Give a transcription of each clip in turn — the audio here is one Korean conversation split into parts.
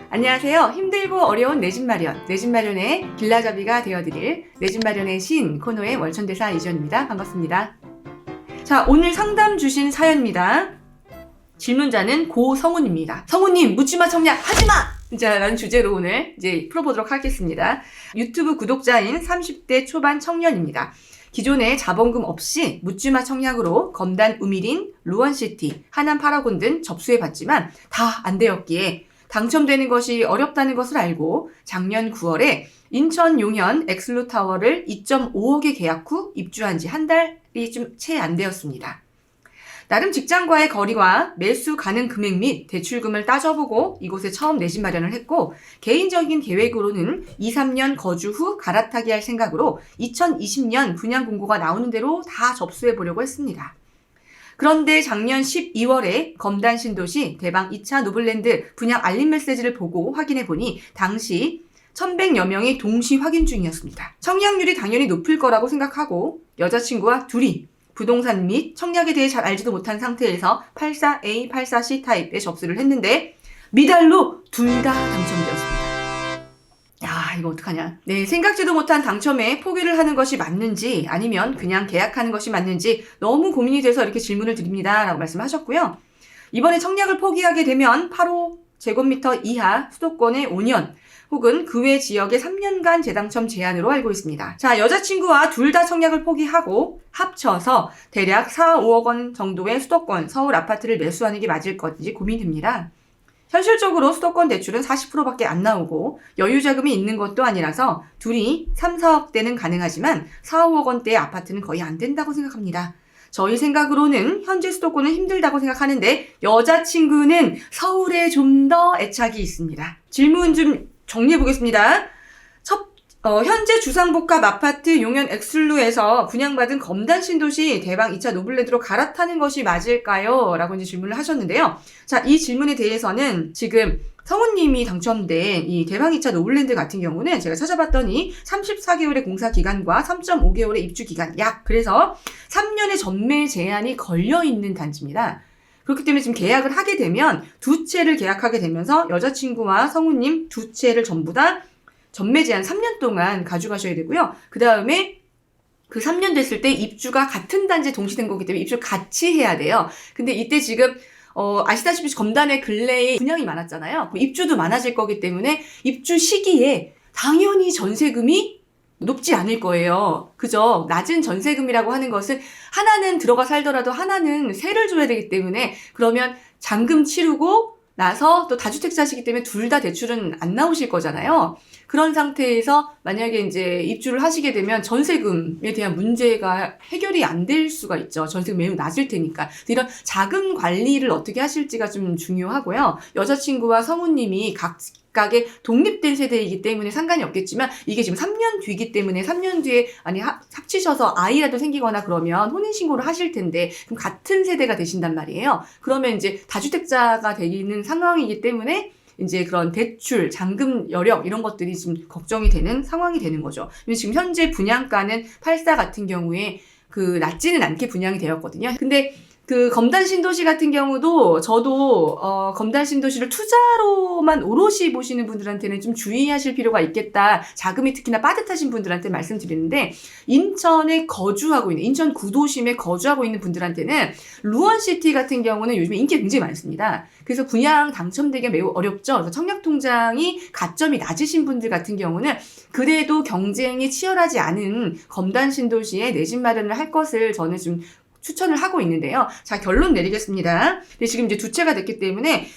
안녕하세요. 힘들고 어려운 내 집 마련, 내 집 마련의 길라잡이가 되어드릴 내 집 마련의 신 코너의 월천대사 이지연입니다. 반갑습니다. 자, 오늘 상담 주신 사연입니다. 질문자는 고성훈입니다. 성훈님, 묻지마 청약 하지마! 자, 라는 주제로 오늘 이제 풀어보도록 하겠습니다. 유튜브 구독자인 30대 초반 청년입니다. 기존에 자본금 없이 묻지마 청약으로 검단 우미린, 루원시티, 하남 파라곤 등 접수해봤지만 다 안 되었기에 당첨되는 것이 어렵다는 것을 알고 작년 9월에 인천 용현 엑슬루타워를 2.5억에 계약 후 입주한 지 한 달이 좀 채 안 되었습니다. 나름 직장과의 거리와 매수 가능 금액 및 대출금을 따져보고 이곳에 처음 내 집 마련을 했고, 개인적인 계획으로는 2, 3년 거주 후 갈아타기 할 생각으로 2020년 분양 공고가 나오는 대로 다 접수해 보려고 했습니다. 그런데 작년 12월에 검단 신도시 대방 2차 노블랜드 분양 알림 메시지를 보고 확인해 보니 당시 1100여 명이 동시 확인 중이었습니다. 청약률이 당연히 높을 거라고 생각하고 여자친구와 둘이 부동산 및 청약에 대해 잘 알지도 못한 상태에서 84A, 84C 타입에 접수를 했는데 미달로 둘 다 당첨되었습니다. 야, 이거 어떡하냐. 네, 생각지도 못한 당첨에 포기를 하는 것이 맞는지 아니면 그냥 계약하는 것이 맞는지 너무 고민이 돼서 이렇게 질문을 드립니다. 라고 말씀하셨고요. 이번에 청약을 포기하게 되면 8호 제곱미터 이하 수도권의 5년 혹은 그 외 지역의 3년간 재당첨 제한으로 알고 있습니다. 자, 여자친구와 둘 다 청약을 포기하고 합쳐서 대략 4, 5억 원 정도의 수도권 서울 아파트를 매수하는 게 맞을 건지 고민됩니다. 현실적으로 수도권 대출은 40%밖에 안 나오고 여유 자금이 있는 것도 아니라서 둘이 3, 4억대는 가능하지만 4, 5억 원대의 아파트는 거의 안 된다고 생각합니다. 저희 생각으로는 현재 수도권은 힘들다고 생각하는데 여자친구는 서울에 좀 더 애착이 있습니다. 질문 좀 정리해 보겠습니다. 현재 주상복합 아파트 용현 엑슬루에서 분양받은 검단 신도시 대방 2차 노블랜드로 갈아타는 것이 맞을까요? 라고 이제 질문을 하셨는데요. 자, 이 질문에 대해서는 지금 성우님이 당첨된 이 대방 2차 노블랜드 같은 경우는 제가 찾아봤더니 34개월의 공사 기간과 3.5개월의 입주 기간 그래서 3년의 전매 제한이 걸려있는 단지입니다. 그렇기 때문에 지금 계약을 하게 되면 두 채를 계약하게 되면서 여자친구와 성우님 두 채를 전부 다 전매 제한 3년 동안 가져가셔야 되고요. 그 다음에 그 3년 됐을 때 입주가 같은 단지에 동시된 거기 때문에 입주를 같이 해야 돼요. 근데 이때 지금 아시다시피 검단의 근래에 분양이 많았잖아요. 입주도 많아질 거기 때문에 입주 시기에 당연히 전세금이 높지 않을 거예요. 그죠? 낮은 전세금이라고 하는 것은 하나는 들어가 살더라도 하나는 세를 줘야 되기 때문에 그러면 잔금 치르고 나서 또 다주택자시기 때문에 둘 다 대출은 안 나오실 거잖아요. 그런 상태에서 만약에 이제 입주를 하시게 되면 전세금에 대한 문제가 해결이 안 될 수가 있죠. 전세금 매우 낮을 테니까. 이런 자금 관리를 어떻게 하실지가 좀 중요하고요. 여자친구와 성우님이 각각의 독립된 세대이기 때문에 상관이 없겠지만 이게 지금 3년 뒤이기 때문에 3년 뒤에 합치셔서 아이라도 생기거나 그러면 혼인신고를 하실 텐데 그럼 같은 세대가 되신단 말이에요. 그러면 이제 다주택자가 되는 상황이기 때문에 이제 그런 대출, 잔금 여력 이런 것들이 지금 걱정이 되는 상황이 되는 거죠. 지금 현재 분양가는 84 같은 경우에 낮지는 않게 분양이 되었거든요. 근데 검단 신도시 같은 경우도 저도 검단 신도시를 투자로만 오롯이 보시는 분들한테는 좀 주의하실 필요가 있겠다. 자금이 특히나 빠듯하신 분들한테 말씀드리는데 인천에 거주하고 있는 인천 구도심에 거주하고 있는 분들한테는 루원시티 같은 경우는 요즘에 인기가 굉장히 많습니다. 그래서 분양 당첨되기가 매우 어렵죠. 그래서 청약통장이 가점이 낮으신 분들 같은 경우는 그래도 경쟁이 치열하지 않은 검단 신도시에 내 집 마련을 할 것을 저는 좀 추천을 하고 있는데요. 자, 결론 내리겠습니다. 근데 지금 이제 두 채가 됐기 때문에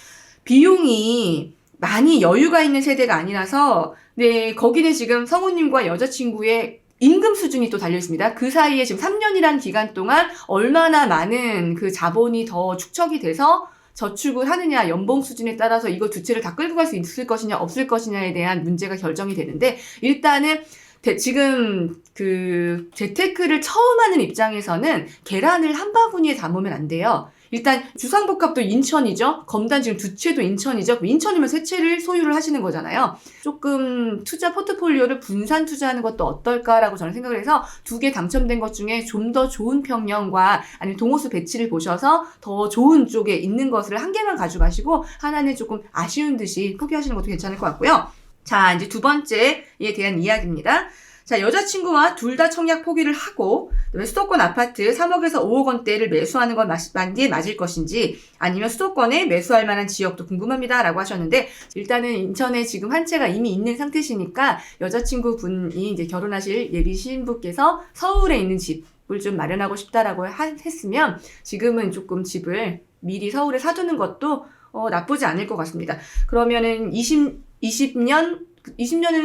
비용이 많이 여유가 있는 세대가 아니라서 네, 거기는 지금 성우님과 여자친구의 임금 수준이 또 달려 있습니다. 그 사이에 지금 3년이라는 기간 동안 얼마나 많은 그 자본이 더 축적이 돼서 저축을 하느냐, 연봉 수준에 따라서 이거 두 채를 다 끌고 갈 수 있을 것이냐, 없을 것이냐에 대한 문제가 결정이 되는데 일단은 지금 재테크를 처음 하는 입장에서는 계란을 한 바구니에 담으면 안 돼요. 일단 주상복합도 인천이죠. 검단 지금 두 채도 인천이죠. 인천이면 세 채를 소유를 하시는 거잖아요. 조금 투자 포트폴리오를 분산 투자하는 것도 어떨까라고 저는 생각을 해서 두 개 당첨된 것 중에 좀 더 좋은 평형과 아니면 동호수 배치를 보셔서 더 좋은 쪽에 있는 것을 한 개만 가져가시고 하나는 조금 아쉬운 듯이 포기하시는 것도 괜찮을 것 같고요. 자, 이제 두 번째에 대한 이야기입니다. 자, 여자친구와 둘 다 청약 포기를 하고 수도권 아파트 3억에서 5억 원대를 매수하는 건 맞을 것인지 아니면 수도권에 매수할 만한 지역도 궁금합니다 라고 하셨는데, 일단은 인천에 지금 한 채가 이미 있는 상태시니까 여자친구분이 이제 결혼하실 예비 신부께서 서울에 있는 집을 좀 마련하고 싶다라고 했으면 지금은 조금 집을 미리 서울에 사두는 것도 나쁘지 않을 것 같습니다. 그러면은 20년에는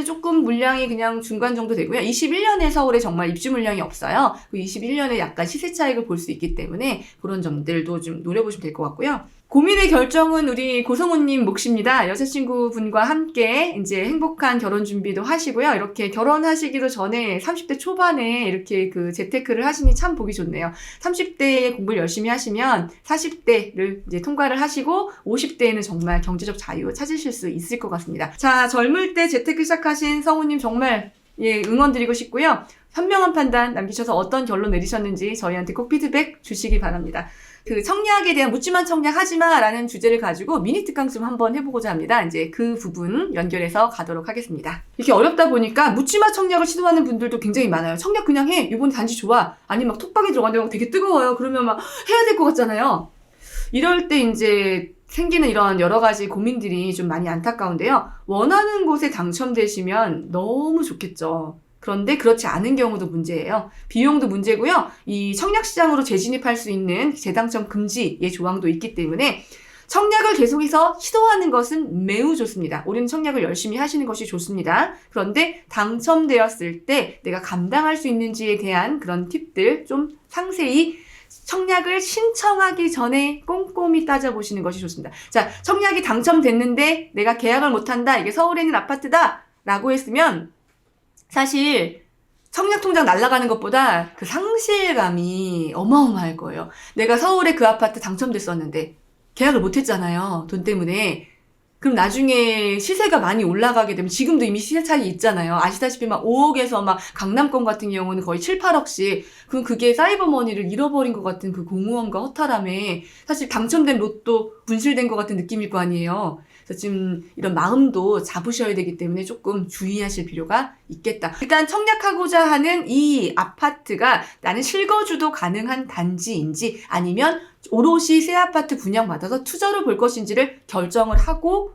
조금 물량이 그냥 중간 정도 되고요. 21년에 서울에 정말 입주 물량이 없어요. 그 21년에 약간 시세 차익을 볼 수 있기 때문에 그런 점들도 좀 노려보시면 될 것 같고요. 고민의 결정은 우리 고성우님 몫입니다. 여자친구분과 함께 이제 행복한 결혼 준비도 하시고요. 이렇게 결혼하시기도 전에 30대 초반에 이렇게 그 재테크를 하시니 참 보기 좋네요. 30대에 공부를 열심히 하시면 40대를 이제 통과를 하시고 50대에는 정말 경제적 자유 찾으실 수 있을 것 같습니다. 자, 젊을 때 재테크 시작하신 성우님 정말 응원 드리고 싶고요. 현명한 판단 남기셔서 어떤 결론 내리셨는지 저희한테 꼭 피드백 주시기 바랍니다. 그 청약에 대한 묻지만 청약하지마 라는 주제를 가지고 미니 특강 좀 한번 해보고자 합니다. 이제 그 부분 연결해서 가도록 하겠습니다. 이렇게 어렵다 보니까 묻지마 청약을 시도하는 분들도 굉장히 많아요. 청약 그냥 해. 이번에 단지 좋아. 아니면 막 톡방에 들어가는데 막 되게 뜨거워요. 그러면 막 해야 될 것 같잖아요. 이럴 때 이제 생기는 이런 여러 가지 고민들이 좀 많이 안타까운데요. 원하는 곳에 당첨되시면 너무 좋겠죠. 그런데 그렇지 않은 경우도 문제예요. 비용도 문제고요. 이 청약시장으로 재진입할 수 있는 재당첨 금지의 조항도 있기 때문에 청약을 계속해서 시도하는 것은 매우 좋습니다. 우리는 청약을 열심히 하시는 것이 좋습니다. 그런데 당첨되었을 때 내가 감당할 수 있는지에 대한 그런 팁들 좀 상세히 청약을 신청하기 전에 꼼꼼히 따져보시는 것이 좋습니다. 자, 청약이 당첨됐는데 내가 계약을 못한다. 이게 서울에 있는 아파트다. 라고 했으면 사실 청약통장 날아가는 것보다 그 상실감이 어마어마할 거예요. 내가 서울에 그 아파트 당첨됐었는데 계약을 못했잖아요. 돈 때문에. 그럼 나중에 시세가 많이 올라가게 되면 지금도 이미 시세 차이 있잖아요. 아시다시피 막 5억에서 막 강남권 같은 경우는 거의 7, 8억씩. 그럼 그게 사이버머니를 잃어버린 것 같은 그 공허함과 허탈함에 사실 당첨된 로또 분실된 것 같은 느낌일 거 아니에요. 그래서 지금 이런 마음도 잡으셔야 되기 때문에 조금 주의하실 필요가 있겠다. 일단 청약하고자 하는 이 아파트가 나는 실거주도 가능한 단지인지 아니면 오롯이 새 아파트 분양받아서 투자로 볼 것인지를 결정을 하고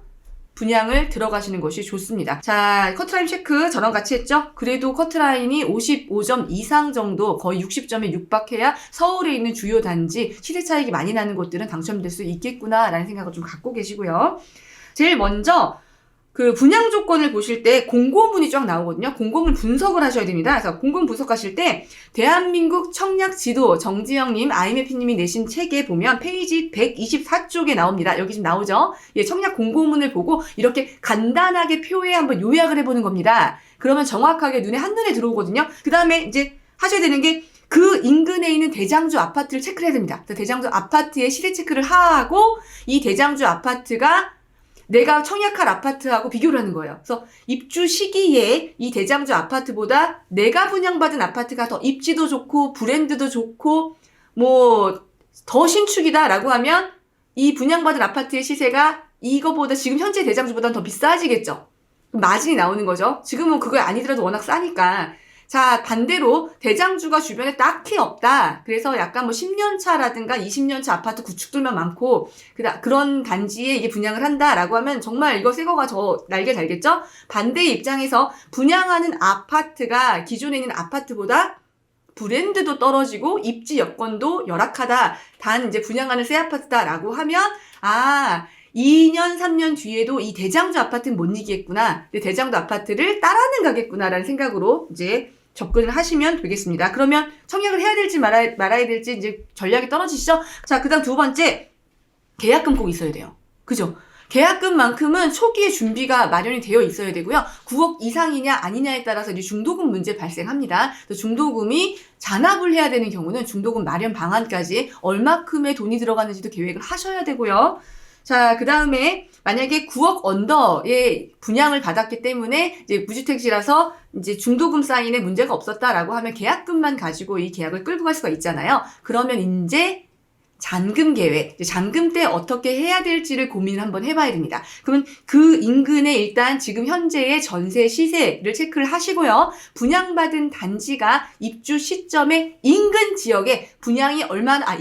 분양을 들어가시는 것이 좋습니다. 자, 커트라인 체크 저랑 같이 했죠? 그래도 커트라인이 55점 이상 정도 거의 60점에 육박해야 서울에 있는 주요 단지 시세 차익이 많이 나는 곳들은 당첨될 수 있겠구나라는 생각을 좀 갖고 계시고요. 제일 먼저 그 분양 조건을 보실 때 공고문이 쫙 나오거든요. 공고문 분석을 하셔야 됩니다. 그래서 공고문 분석하실 때 대한민국 청약 지도 정지영님, IMF님이 내신 책에 보면 페이지 124쪽에 나옵니다. 여기 지금 나오죠? 예, 청약 공고문을 보고 이렇게 간단하게 표에 한번 요약을 해보는 겁니다. 그러면 정확하게 눈에 한눈에 들어오거든요. 그 다음에 이제 하셔야 되는 게 그 인근에 있는 대장주 아파트를 체크를 해야 됩니다. 대장주 아파트의 시세 체크를 하고 이 대장주 아파트가 내가 청약할 아파트하고 비교를 하는 거예요. 그래서 입주 시기에 이 대장주 아파트보다 내가 분양받은 아파트가 더 입지도 좋고 브랜드도 좋고 뭐 더 신축이다라고 하면 이 분양받은 아파트의 시세가 이거보다 지금 현재 대장주보다는 더 비싸지겠죠. 마진이 나오는 거죠. 지금은 그거 아니더라도 워낙 싸니까. 자, 반대로 대장주가 주변에 딱히 없다. 그래서 약간 뭐 10년 차라든가 20년 차 아파트 구축들만 많고 그런 단지에 이게 분양을 한다라고 하면 정말 이거 새 거가 더 날개 달겠죠? 반대의 입장에서 분양하는 아파트가 기존에 있는 아파트보다 브랜드도 떨어지고 입지 여건도 열악하다. 단 이제 분양하는 새 아파트다라고 하면 2년, 3년 뒤에도 이 대장주 아파트는 못 이기겠구나. 근데 대장주 아파트를 따라는 가겠구나라는 생각으로 이제 접근을 하시면 되겠습니다. 그러면 청약을 해야 될지 말아야 될지 이제 전략이 떨어지시죠? 자, 그 다음 두 번째, 계약금 꼭 있어야 돼요. 그죠? 계약금만큼은 초기에 준비가 마련이 되어 있어야 되고요. 9억 이상이냐 아니냐에 따라서 이제 중도금 문제 발생합니다. 중도금이 잔압을 해야 되는 경우는 중도금 마련 방안까지 얼마큼의 돈이 들어가는지도 계획을 하셔야 되고요. 자, 그 다음에 만약에 9억 언더의 분양을 받았기 때문에 이제 무주택지라서 이제 중도금 사인에 문제가 없었다라고 하면 계약금만 가지고 이 계약을 끌고 갈 수가 있잖아요. 그러면 이제 잔금 계획, 잔금 때 어떻게 해야 될지를 고민을 한번 해봐야 됩니다. 그러면 그 인근에 일단 지금 현재의 전세 시세를 체크를 하시고요. 분양받은 단지가 입주 시점에 인근 지역에 분양이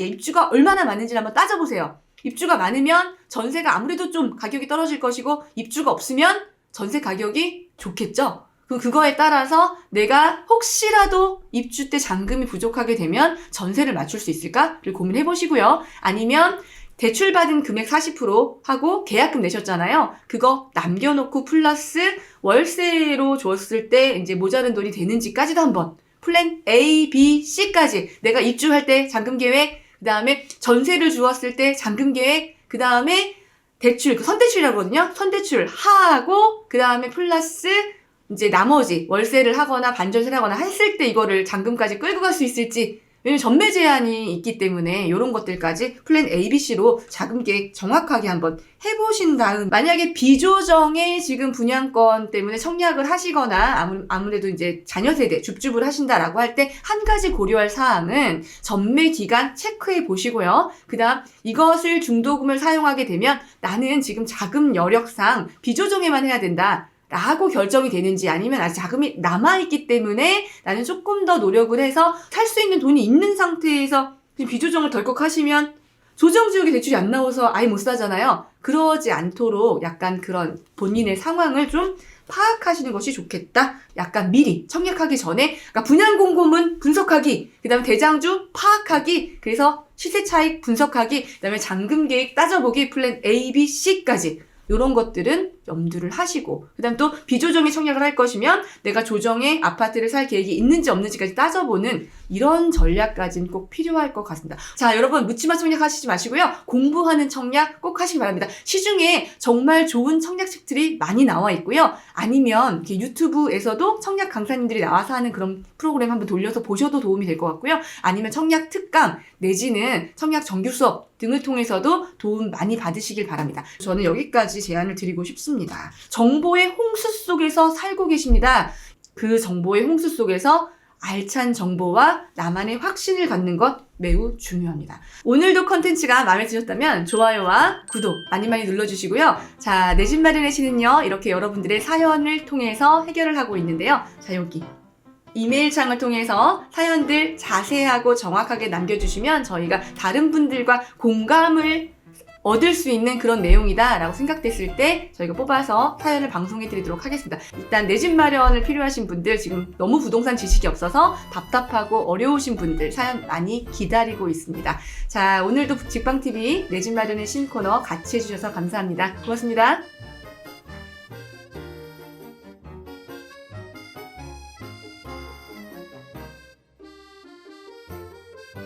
입주가 얼마나 많은지를 한번 따져보세요. 입주가 많으면 전세가 아무래도 좀 가격이 떨어질 것이고 입주가 없으면 전세 가격이 좋겠죠. 그럼 그거에 따라서 내가 혹시라도 입주 때 잔금이 부족하게 되면 전세를 맞출 수 있을까를 고민해 보시고요. 아니면 대출받은 금액 40% 하고 계약금 내셨잖아요. 그거 남겨놓고 플러스 월세로 줬을 때 이제 모자른 돈이 되는지까지도 한번 플랜 A, B, C까지 내가 입주할 때 잔금 계획, 그 다음에 전세를 주었을 때 잔금 계획, 그 다음에 대출, 선대출이라고 하거든요. 선대출 하고, 그 다음에 플러스 이제 나머지 월세를 하거나 반전세를 하거나 했을 때 이거를 잔금까지 끌고 갈 수 있을지, 왜냐면 전매 제한이 있기 때문에 이런 것들까지 플랜 A, B, C로 자금 계획 정확하게 한번 해보신 다음, 만약에 비조정의 지금 분양권 때문에 청약을 하시거나 아무래도 이제 자녀 세대 줍줍을 하신다라고 할 때 한 가지 고려할 사항은 전매 기간 체크해 보시고요. 그 다음 이것을 중도금을 사용하게 되면 나는 지금 자금 여력상 비조정에만 해야 된다 라고 결정이 되는지, 아니면 아직 자금이 남아있기 때문에 나는 조금 더 노력을 해서 살 수 있는 돈이 있는 상태에서 비조정을 덜컥 하시면 조정지역에 대출이 안 나와서 아예 못 사잖아요. 그러지 않도록 약간 그런 본인의 상황을 좀 파악하시는 것이 좋겠다. 약간 미리 청약하기 전에, 그러니까 분양공고문 분석하기, 그 다음에 대장주 파악하기, 그래서 시세 차익 분석하기, 그 다음에 잔금 계획 따져보기, 플랜 A, B, C까지 이런 것들은 염두를 하시고, 그 다음 또 비조정에 청약을 할 것이면 내가 조정에 아파트를 살 계획이 있는지 없는지까지 따져보는 이런 전략까지는 꼭 필요할 것 같습니다. 자, 여러분 묻지마 청약 하시지 마시고요. 공부하는 청약 꼭 하시기 바랍니다. 시중에 정말 좋은 청약책들이 많이 나와 있고요. 아니면 이렇게 유튜브에서도 청약 강사님들이 나와서 하는 그런 프로그램 한번 돌려서 보셔도 도움이 될 것 같고요. 아니면 청약 특강 내지는 청약 정규 수업 등을 통해서도 도움 많이 받으시길 바랍니다. 저는 여기까지 제안을 드리고 싶습니다. 정보의 홍수 속에서 살고 계십니다. 그 정보의 홍수 속에서 알찬 정보와 나만의 확신을 갖는 것 매우 중요합니다. 오늘도 컨텐츠가 마음에 드셨다면 좋아요와 구독 많이 눌러주시고요. 자, 내 집 마련의 시는요, 이렇게 여러분들의 사연을 통해서 해결을 하고 있는데요. 자, 여기 이메일 창을 통해서 사연들 자세하고 정확하게 남겨주시면 저희가 다른 분들과 공감을 얻을 수 있는 그런 내용이다 라고 생각됐을 때 저희가 뽑아서 사연을 방송해 드리도록 하겠습니다. 일단 내 집 마련을 필요하신 분들, 지금 너무 부동산 지식이 없어서 답답하고 어려우신 분들 사연 많이 기다리고 있습니다. 자, 오늘도 직방TV 내 집 마련의 신코너 같이 해주셔서 감사합니다. 고맙습니다.